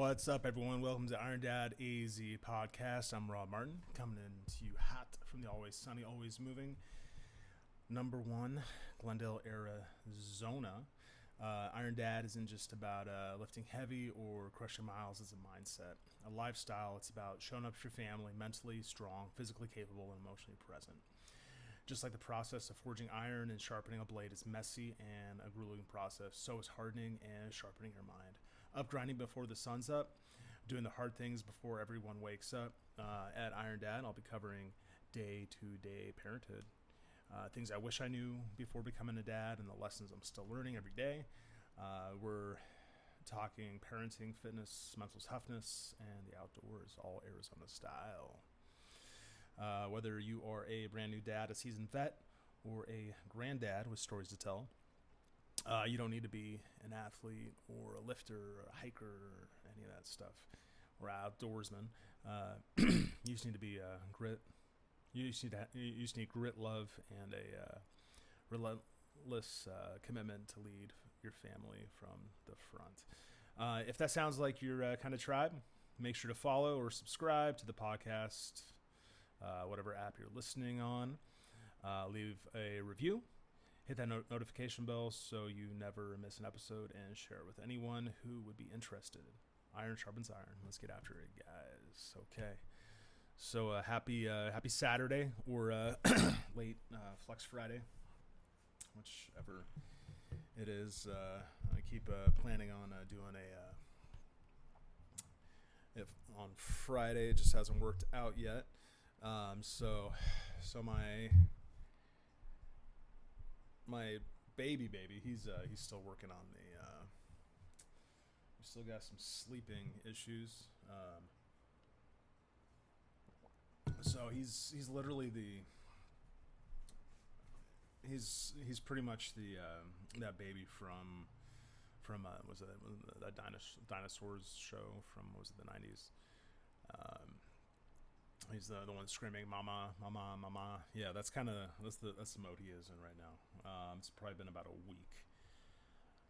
What's up, everyone? Welcome to IronDadAz podcast. I'm Rob Martin, coming in to you hot from the always sunny, always moving #1 Glendale, Arizona. Iron Dad isn't just about lifting heavy or crushing miles. It's a mindset, a lifestyle. It's about showing up for your family, mentally strong, physically capable, and emotionally present. Just like the process of forging iron and sharpening a blade is messy and a grueling process, so is hardening and sharpening your mind. Up grinding before the sun's up, doing the hard things before everyone wakes up. At Iron Dad, I'll be covering day-to-day parenthood. Things I wish I knew before becoming a dad and the lessons I'm still learning every day. We're talking parenting, fitness, mental toughness, and the outdoors, all Arizona style. Whether you are a brand new dad, a seasoned vet, or a granddad with stories to tell, you don't need to be an athlete or a lifter or a hiker or any of that stuff, or outdoorsman. You just need to be grit. You just need grit, love, and a relentless commitment to lead your family from the front. If that sounds like your kind of tribe, make sure to follow or subscribe to the podcast. Whatever app you're listening on, leave a review, hit that notification bell so you never miss an episode, and share it with anyone who would be interested. Iron sharpens iron. Let's get after it, guys. Okay. So happy Saturday or late Flex Friday, whichever it is. I keep planning on doing if on Friday. It just hasn't worked out yet. So my baby, he's still working on we still got some sleeping issues. So he's literally he's pretty much that baby from was it that dinosaurs show from, was it the 90s? He's the one screaming, "Mama, mama, mama!" Yeah, that's the mode he is in right now. It's probably been about a week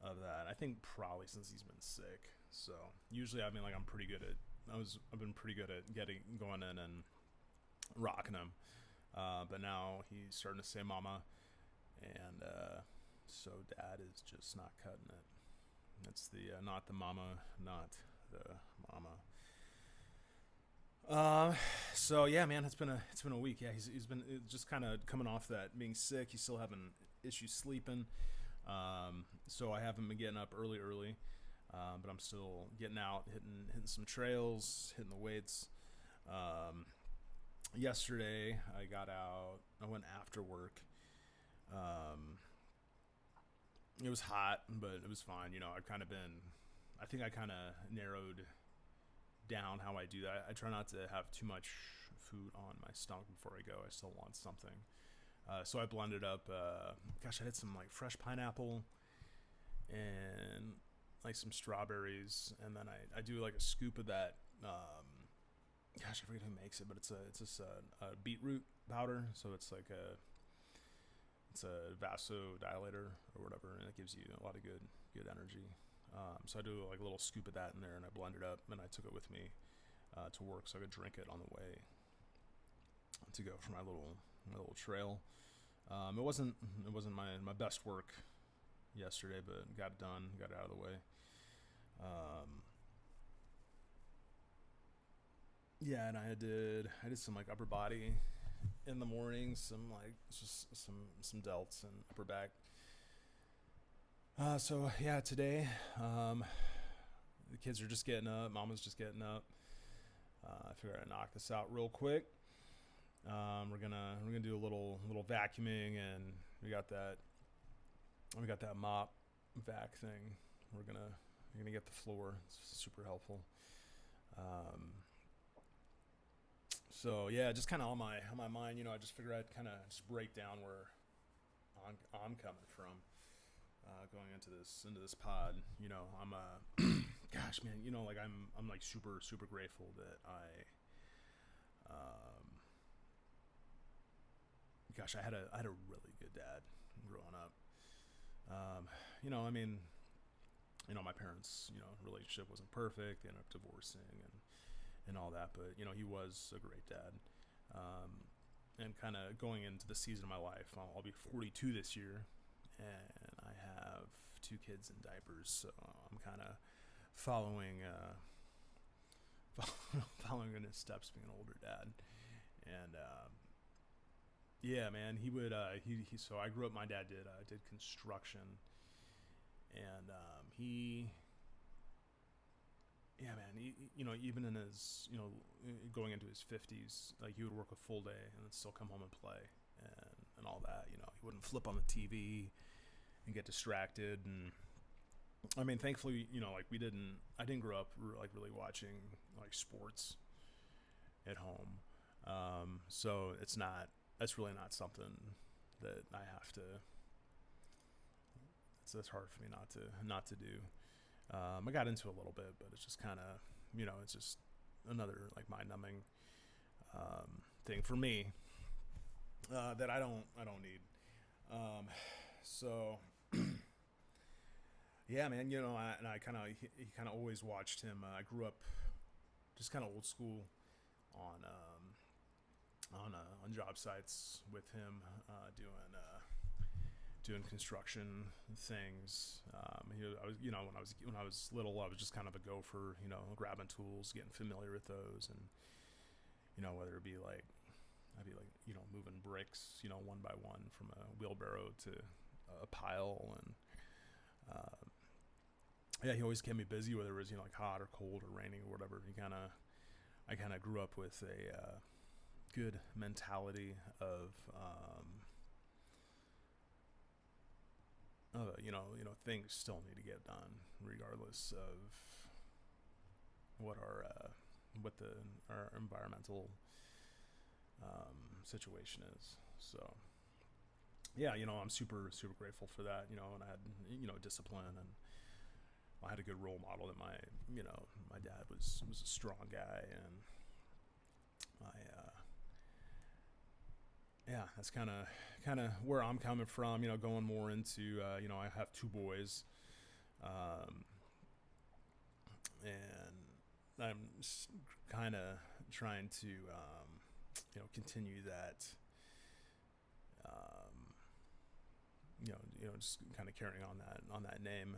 of that. I think probably since he's been sick. So usually, I mean, like I've been pretty good at going in and rocking him. But now he's starting to say "mama," and so Dad is just not cutting it. It's the not the mama, not the mama. So yeah, man, it's been a week. Yeah, he's been just kind of coming off that being sick. He's still having issues sleeping. So I haven't been getting up early. But I'm still getting out, hitting some trails, hitting the weights. Yesterday I got out. I went after work. It was hot, but it was fine. You know, I think I kind of narrowed down how I do that. I try not to have too much food on my stomach before I go. I still want something. So I blended up, I had some like fresh pineapple and like some strawberries. And then I do like a scoop of that, I forget who makes it, but it's a beetroot powder. So it's like it's a vasodilator or whatever, and it gives you a lot of good energy. So I do like a little scoop of that in there, and I blend it up, and I took it with me to work so I could drink it on the way to go for my little trail. It wasn't my best work yesterday, but got it done, got it out of the way. Yeah, and I did some like upper body in the morning, some like just some delts and upper back. So yeah, today, the kids are just getting up. Mama's just getting up. I figured I'd knock this out real quick. We're gonna do a little vacuuming, and we got that mop vac thing. We're gonna get the floor. It's super helpful. So yeah, just kind of on my mind. You know, I just figured I'd kind of just break down where I'm coming from. Going into this pod, you know, I'm gosh, man, you know, like I'm like super grateful that I had a really good dad growing up. You know, I mean, my parents, relationship wasn't perfect. They ended up divorcing and all that, but he was a great dad. And kind of going into the season of my life, I'll be 42 this year, and I have 2 kids in diapers, so I'm kind of following following in his steps, being an older dad. And yeah, man, he would he so I grew up, my dad did construction, and he yeah, man, even in his, going into his 50s, like, he would work a full day and then still come home and play, and all that. He wouldn't flip on the TV and get distracted. And I mean, thankfully, like, I didn't grow up like really watching like sports at home. So that's really not something that I have to, it's hard for me not to do. I got into it a little bit, but it's just kind of, it's just another like mind-numbing thing for me that I don't need. So yeah, man, I kind of he kind of always watched him. I grew up just kind of old school on job sites with him, doing construction things. When I was little, I was just kind of a gopher, grabbing tools, getting familiar with those, and whether it be like I'd be like moving bricks, one by one from a wheelbarrow to a pile, and yeah, he always kept me busy, whether it was like hot or cold or raining or whatever. I kind of grew up with a good mentality of things still need to get done regardless of what our environmental situation is. So yeah, I'm super grateful for that. And I had discipline, and I had a good role model. That my dad was a strong guy, and yeah, that's kind of where I'm coming from. Going more into I have 2 boys, and I'm kind of trying to continue that. Just kind of carrying on that name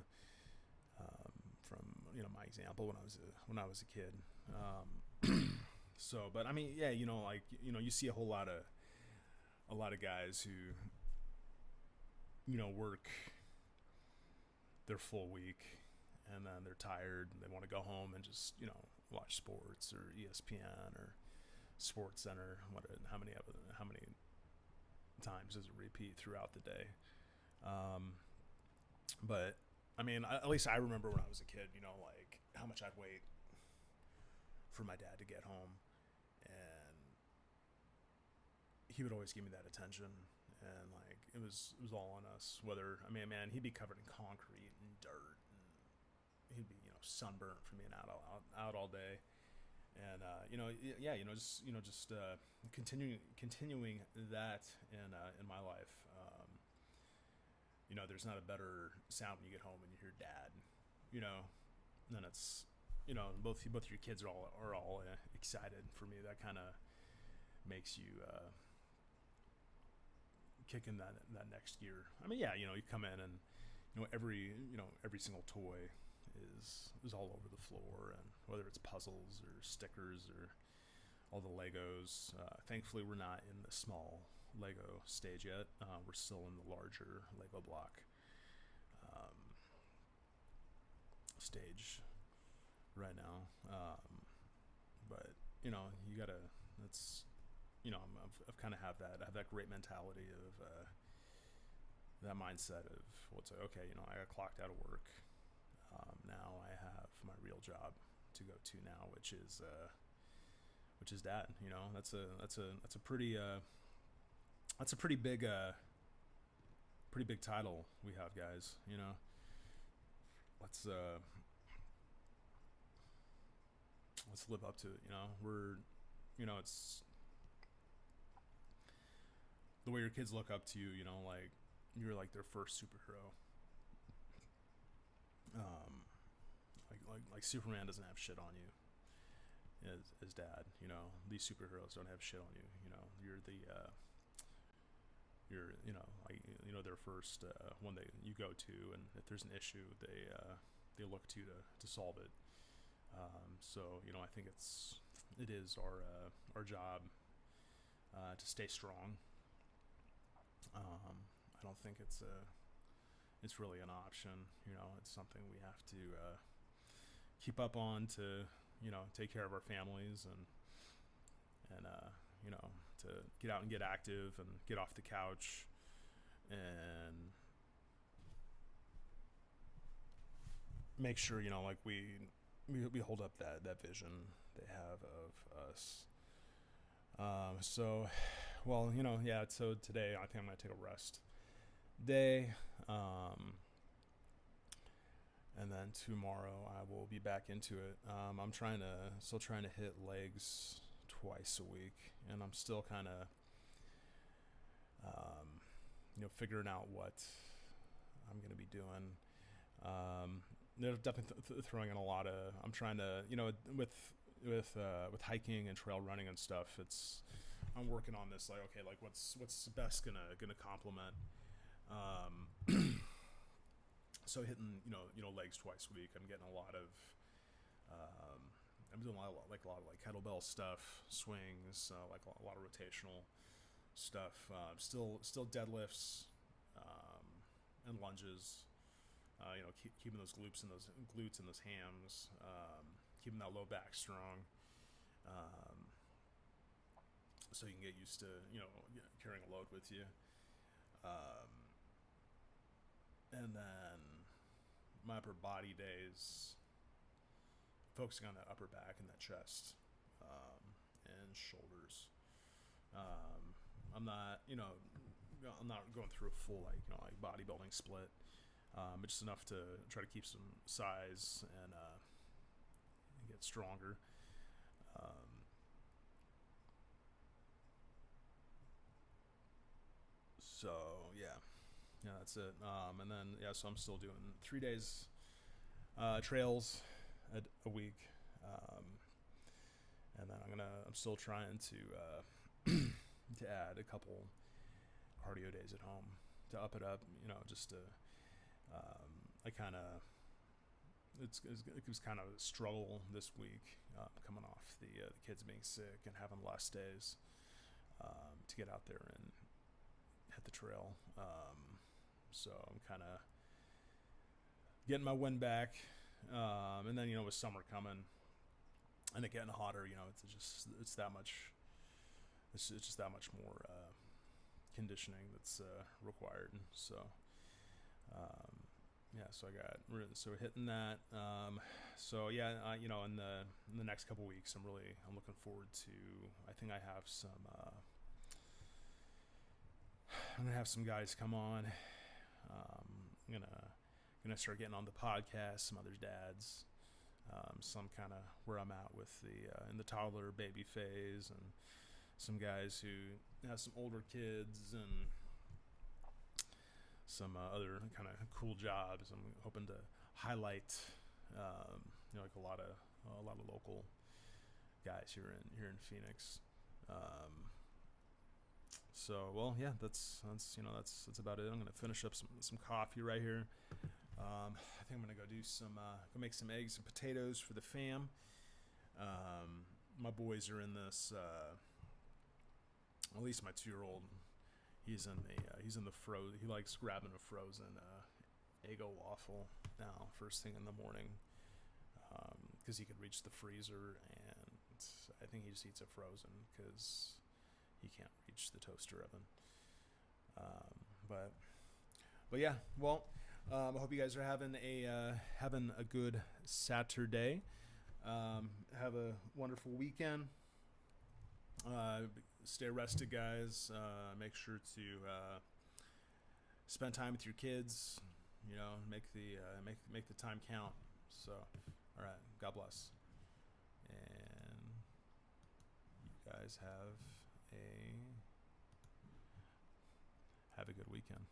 from my example when I was a kid. So, but I mean, yeah, you see a lot of guys who work their full week, and then they're tired and they want to go home and just watch sports or ESPN or Sports Center. How many times does it repeat throughout the day? But I mean, at least I remember when I was a kid, like how much I'd wait for my dad to get home, and he would always give me that attention, and like it was all on us. Whether, I mean, man, he'd be covered in concrete and dirt, and he'd be sunburnt from being out all day, and just continuing that in my life. There's not a better sound when you get home and you hear dad, and then it's both your kids are all excited. For me, that kind of makes you kick in that next gear. I mean, yeah, you come in and every single toy is all over the floor, and whether it's puzzles or stickers or all the Legos. Thankfully, we're not in the small Lego stage yet. We're still in the larger Lego block stage right now. But you gotta. That's I've kind of have that great mentality of that mindset of what's like, okay, I got clocked out of work. Now I have my real job to go to now, which is dad. That's a pretty big title we have, guys. Let's live up to it. We're it's the way your kids look up to you. Like you're like their first superhero. like Superman doesn't have shit on you as dad. You know, these superheroes don't have shit on you. You know, you're like their first one that you go to, and if there's an issue, they look to you to solve it. So I think it is our job to stay strong. I don't think it's really an option. It's something we have to keep up on to take care of our families and to get out and get active and get off the couch and make sure like we hold up that vision they have of us. So today I think I'm gonna take a rest day, and then tomorrow I will be back into it. I'm still trying to hit legs twice a week, and I'm still kind of figuring out what I'm gonna be doing. They're definitely throwing in a lot of. I'm trying to with hiking and trail running and stuff. I'm working on this what's best gonna complement. So hitting legs twice a week. I'm getting a lot of I'm doing a lot of kettlebell stuff, swings, a lot of rotational stuff. Still deadlifts and lunges. Keeping those glutes and those hams, keeping that low back strong, so you can get used to carrying a load with you, and then my upper body days, focusing on that upper back and that chest, and shoulders. I'm not going through a full bodybuilding split. But just enough to try to keep some size and get stronger. So that's it. And then so I'm still doing 3 days trails a week, and then I'm still trying to to add a couple cardio days at home to up it up. Just to it was kind of a struggle this week, coming off the kids being sick and having less days to get out there and hit the trail. So I'm kind of getting my wind back, and then with summer coming and it getting hotter, it's that much. It's just that much more conditioning that's required. So. So hitting that. In the next couple weeks, I'm looking forward to. I think I'm gonna have some guys come on. I'm gonna start getting on the podcast, some other dads, some kind of where I'm at with in the toddler baby phase, and some guys who have some older kids and some other kind of cool jobs. I'm hoping to highlight, a lot of local guys here in Phoenix. That's about it. I'm gonna finish up some coffee right here. I think I'm gonna go do go make some eggs and potatoes for the fam. My boys are in this. At least my 2-year-old. He's in the he likes grabbing a frozen Eggo waffle now first thing in the morning, because he could reach the freezer, and I think he just eats it frozen because he can't reach the toaster oven. I hope you guys are having a good Saturday. Have a wonderful weekend. Stay rested, guys. Make sure to spend time with your kids. Make the time count. So, all right. God bless, and you guys have a good weekend.